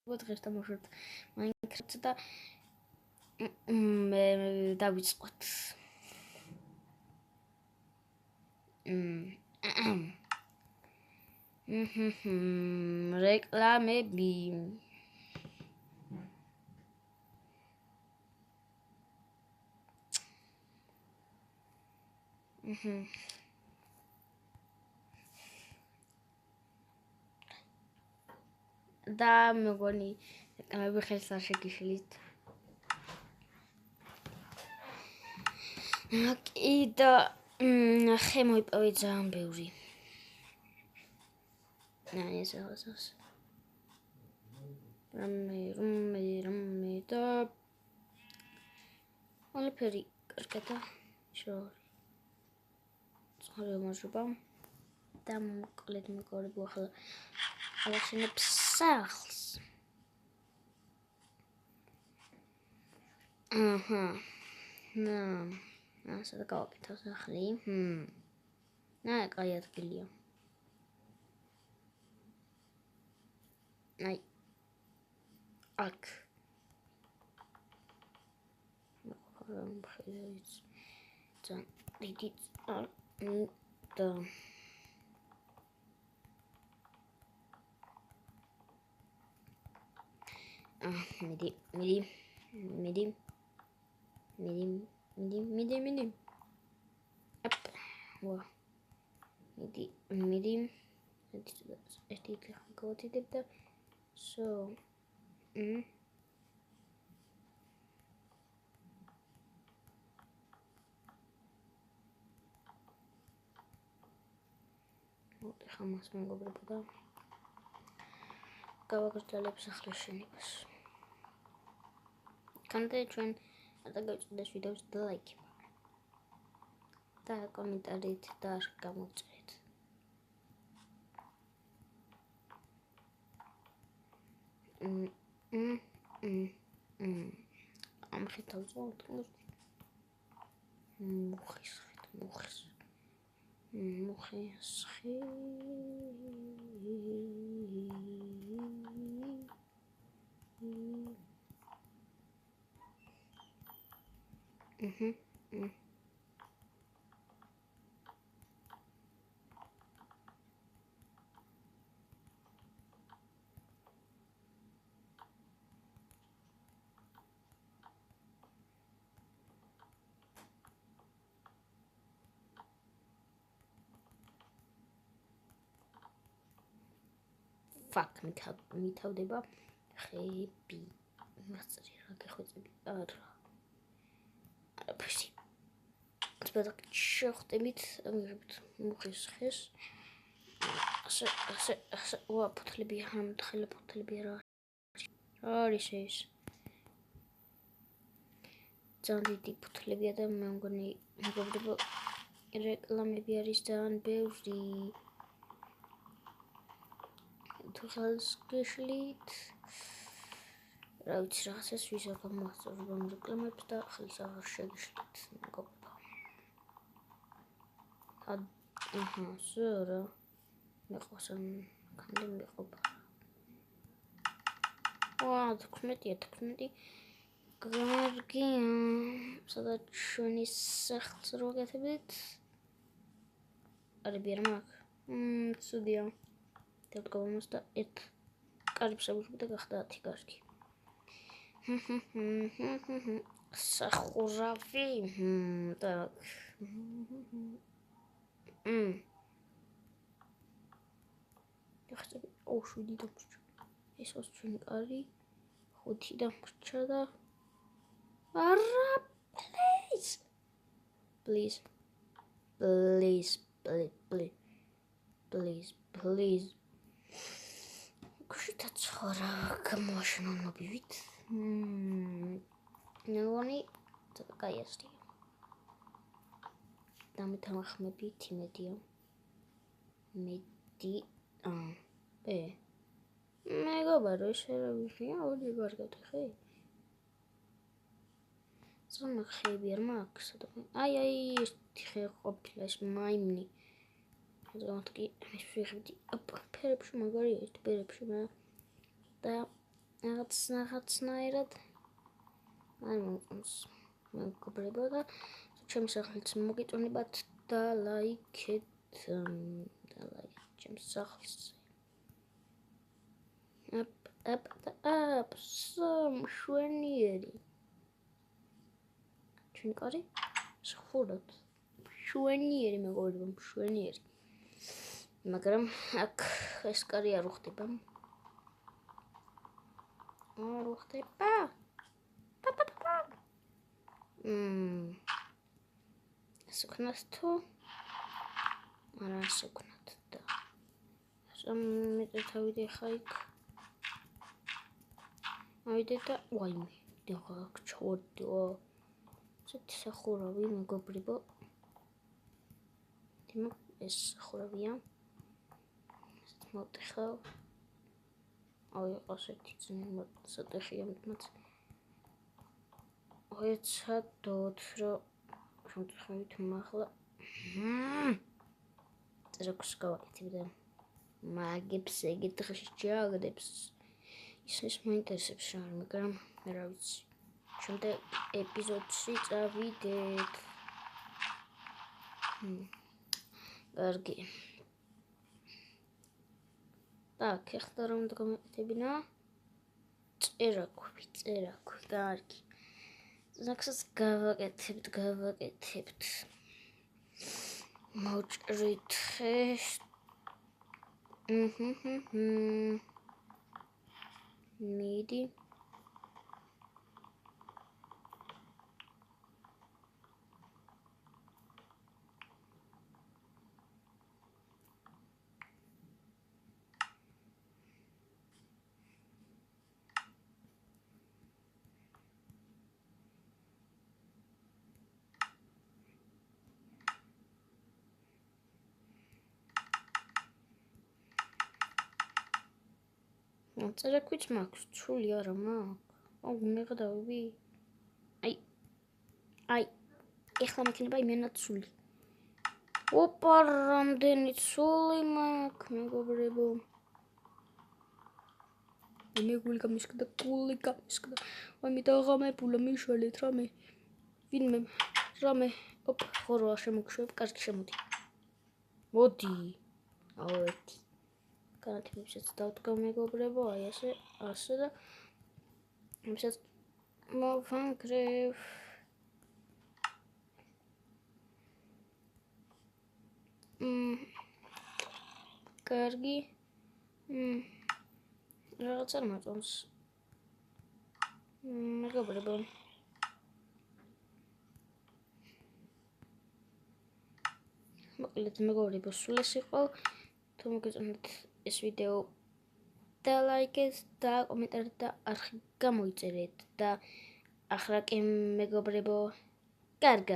დღეს დამოშვით Minecraft-ს და მე დავიწყოთ. რეკლამები. და მეგონი რეკლამები ხელს არ შეგიშლით. კიდე ხე მოიპოვე ძალიან ბევრი. ეს ახალს. რამე და ყველაფერი კარგადა. შორი. ძალიან მადლობა. და მოკლედ მეგობრებო ახლა ავახსენებ სახლს. ასა გავაკეთე სახლი. კაი ადგილია. აი. აქ. ძალიან დიდი და მიდი. აპ. ვა. მიდი. ერთი გავათიდებ და so ხამას მეგობრებო და გავაგრძელებ სახლის შენებას. კანტე ჩვენ გადაგაწყვეტეს ვიდეოს და ლაიქი და კომენტარით და გამოწერეთ. ამ ხეთავზე ვთქვი. მუხის. Fuck, მითავდება ხეები. მასწრე რა გეხვეწები. არაფერი. ცოტა შევხტებით, ამიღებთ მუხის ხეს. ასე. ვა, ფოთლები, ამთხელა ფოთლები რა. არის ეს. ძალიან დიდი ფოთლებია და მე მგონი მეგობრებო რეკლამები არის ძალიან ბევრი. თუ ხელს გეშლით რა ვიცი რაღაცას ვიზა გამოსწორებ ამ რეკლამებს და ხელს აღარ შეგეშლით მეგობრებო. ზურა მეყავს ამ კანდი მეყობა. ვა 16 კარგია. სადაც ჩვენი სახლს რო გეთებდით. არის ბერმაკ. ცუდია. დაგავამოს და ერთ კარიბს ავუშვი და გახდა 10 კარგი. სახურავი. так. გახსოვდი, შვიდი დამრჩა. ეს ჩვენი კარი 5 დამრჩა და არა, please. Кушай-то цора, камошно набивит. Ногони такая есть. Там ახმები თიმედია. მედი მეგობარო შეიძლება ორი გარგად ხე. ზონა ხეები არ მაქვს. აი ერთი ხე ყოფილა ეს მაიმნი. ზოგადად კი ეს შეხედი ფერებში მაგარია ეს ფერებში და რაღაცნაირად არ მომწონს მეგობრებო და ჩემს სახელს მოგიწონებათ და ლაიქეთ ჩემს სახელს აპ შვენიერი ჩვენი კარი შეხუროთ შვენიერი მეგობრებო შვენიერი მაგრამ აქ ეს კარი არ უხდება სუქნათ თუ არა სუქნათ და სამეტად ავიდე ხა იქ ავიდე და ვაიმე დაღა ჩორდო ცოტა სახურავი მეგობრებო ეს სახურავია მოვტეხავ აი ასეთი ძნელი სატეხია მით ეცადოთ რომ შევთხოვით მახლა წერაკს გავაკეთებ და მაგებს ეგეთ დღეში ჯაგდებს ის მაინტერესებს რა მაგრამ რა ვიცი შემდეგ ეპიზოდში წავიდეთ კარგი так ეხლა რომ გამეკეთებინა წერაქვი კარგი ზაქსაც გავაკეთებთ მოვჭრით ეს მიდი წერაქვიც მაქვს ცული არა მაქვს აუ მეგდავი აი ეხლა მექნება იმენა ცული ოპა რამდენი ცული მაქვს მეგობრებო მეგული გამისკდა კული გამისკდა ვაიმე დაღამებულა მიშალეთ რამე ვინმე რამე ოპ ხოროა შემოგშვებ კარგი შემოდი მოდი აუ ერთი განათებებსაც დავდგავ მეგობრებო აი ასე და იმსაც მოვანგრევ კარგი რაღაც არ მოწონს მეგობრებო მოკლედ მეგობრებო სულ ეს იყო თუ მოგეწონათ ეს ვიდეო და ლაიქეთ და კომენტარით და არხი გამოიწერეთ და ახლა კი მეგობრებო კარგად